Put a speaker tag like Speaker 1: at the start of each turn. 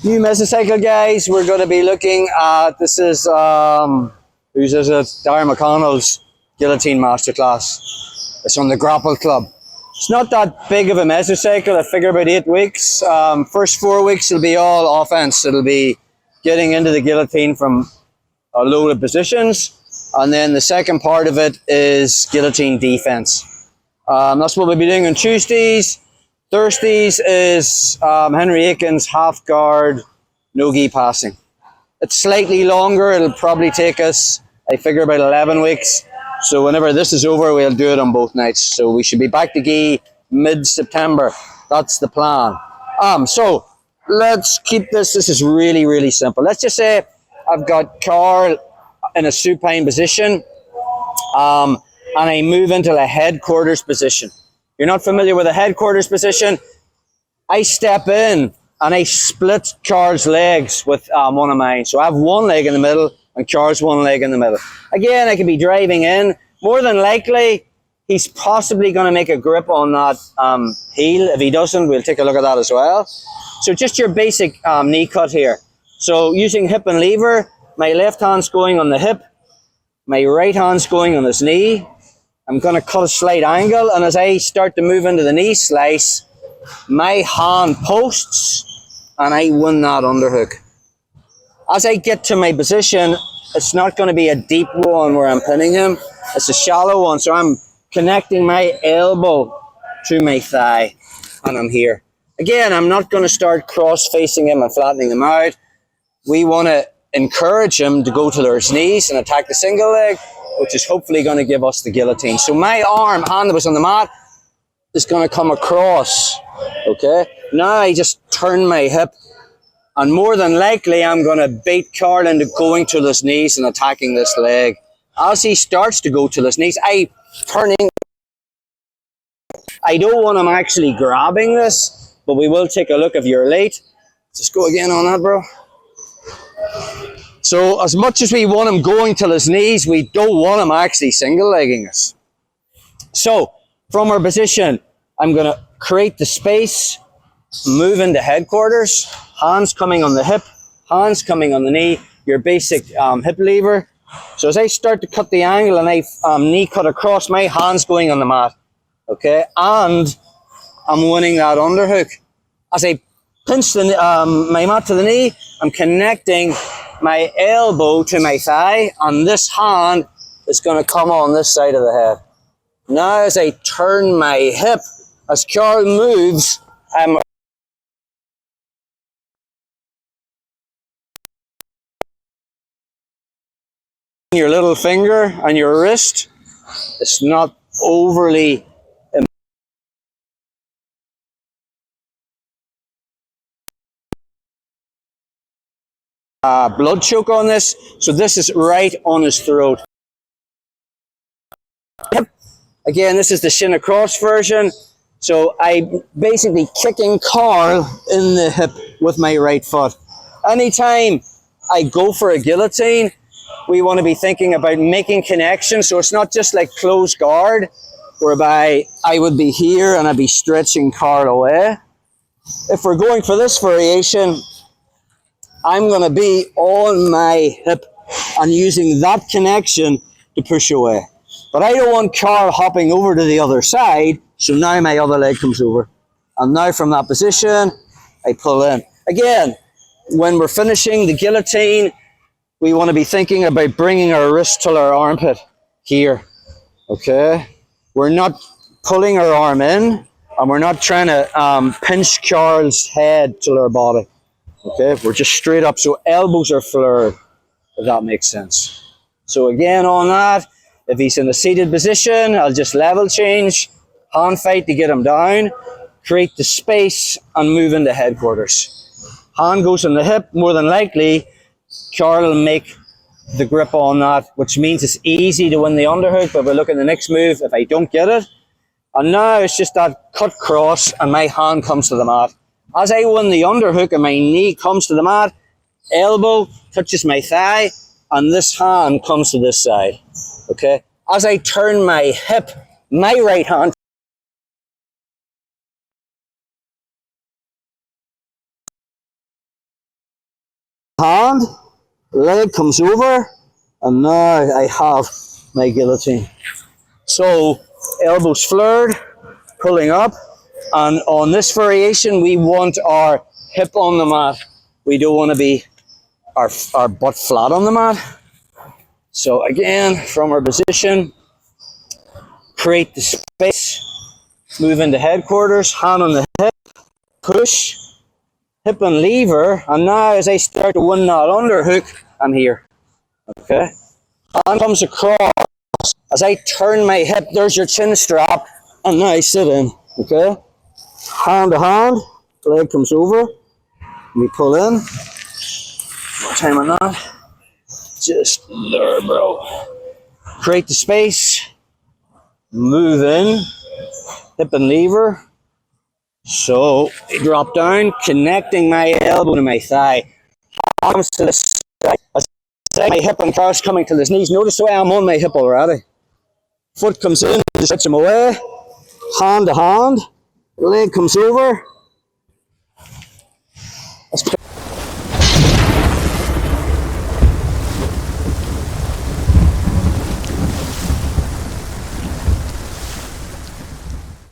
Speaker 1: New mesocycle, guys. We're going to be looking at, this is, whose is it? Darren McConnell's Guillotine Masterclass. It's on the Grapple Club. It's not that big of a mesocycle. I figure about 8 weeks. First 4 weeks will be all offense. It'll be getting into the guillotine from a load of positions. And then the second part of it is guillotine defense. That's what we'll be doing on Tuesdays. Thursdays is Henry Aiken's half guard, no gi passing. It's slightly longer. It'll probably take us, I figure, about 11 weeks. So whenever this is over, we'll do it on both nights. So we should be back to gi mid-September. That's the plan. So let's keep this. This is really, really simple. Let's just say I've got Carl in a supine position, and I move into a headquarters position. You're not familiar with a headquarters position? I step in and I split Carl's legs with one of mine. So I have one leg in the middle and Carl's one leg in the middle. Again, I could be driving in. More than likely, he's possibly going to make a grip on that heel. If he doesn't, we'll take a look at that as well. So just your basic knee cut here. So using hip and lever, my left hand's going on the hip, my right hand's going on his knee. I'm going to cut a slight angle, and as I start to move into the knee slice, my hand posts and I win that underhook. As I get to my position, it's not going to be a deep one where I'm pinning him. It's a shallow one, so I'm connecting my elbow to my thigh and I'm here. Again, I'm not going to start cross-facing him and flattening him out. We want to encourage him to go to his knees and attack the single leg, which is hopefully going to give us the guillotine. So my hand that was on the mat is going to come across, okay? Now I just turn my hip, and more than likely I'm going to bait Carl into going to his knees and attacking this leg. As he starts to go to his knees, I don't want him actually grabbing this, but we will take a look if you're late. Just go again on that, bro. So as much as we want him going to his knees, we don't want him actually single-legging us. So from our position, I'm going to create the space, move into headquarters, hands coming on the hip, hands coming on the knee, your basic hip lever. So as I start to cut the angle and I knee cut across, my hand's going on the mat, okay? And I'm winning that underhook. As I pinch my mat to the knee, I'm connecting my elbow to my thigh, and this hand is going to come on this side of the head. Now as I turn my hip, as Carl moves, I'm your little finger and your wrist. It's not overly blood choke on this, so this is right on his throat. Again, this is the shin across version. So I'm basically kicking Carl in the hip with my right foot. Anytime I go for a guillotine, we want to be thinking about making connections. So it's not just like close guard, whereby I would be here and I'd be stretching Carl away. If we're going for this variation, I'm going to be on my hip and using that connection to push away. But I don't want Carl hopping over to the other side, so now my other leg comes over. And now from that position, I pull in. Again, when we're finishing the guillotine, we want to be thinking about bringing our wrist to our armpit here, okay? We're not pulling our arm in, and we're not trying to pinch Carl's head to our body. Okay, we're just straight up, so elbows are flared, if that makes sense. So again on that, if he's in a seated position, I'll just level change, hand fight to get him down, create the space and move into headquarters. Hand goes on the hip, more than likely, Carl will make the grip on that, which means it's easy to win the underhook, but we'll look at the next move if I don't get it. And now it's just that cut cross and my hand comes to the mat. As I win the underhook and my knee comes to the mat, elbow touches my thigh, and this hand comes to this side, okay? As I turn my hip, my right hand hand, leg comes over, and now I have my guillotine. So elbows flared, pulling up, and on this variation we want our hip on the mat. We don't want to be our butt flat on the mat. So again, from our position, create the space, move into headquarters, hand on the hip, push, hip and lever, and now as I start to win that underhook, I'm here. Okay? Hand comes across. As I turn my hip, there's your chin strap, and now I sit in. Okay? Hand to hand, leg comes over, we pull in. More time on that. Just there, bro. Create the space, move in, hip and lever. So I drop down, connecting my elbow to my thigh. Arms to the side. As my hip and cross coming to the knees. Notice the way I'm on my hip already. Foot comes in, just switch them away. Hand to hand. Leg comes over. Let's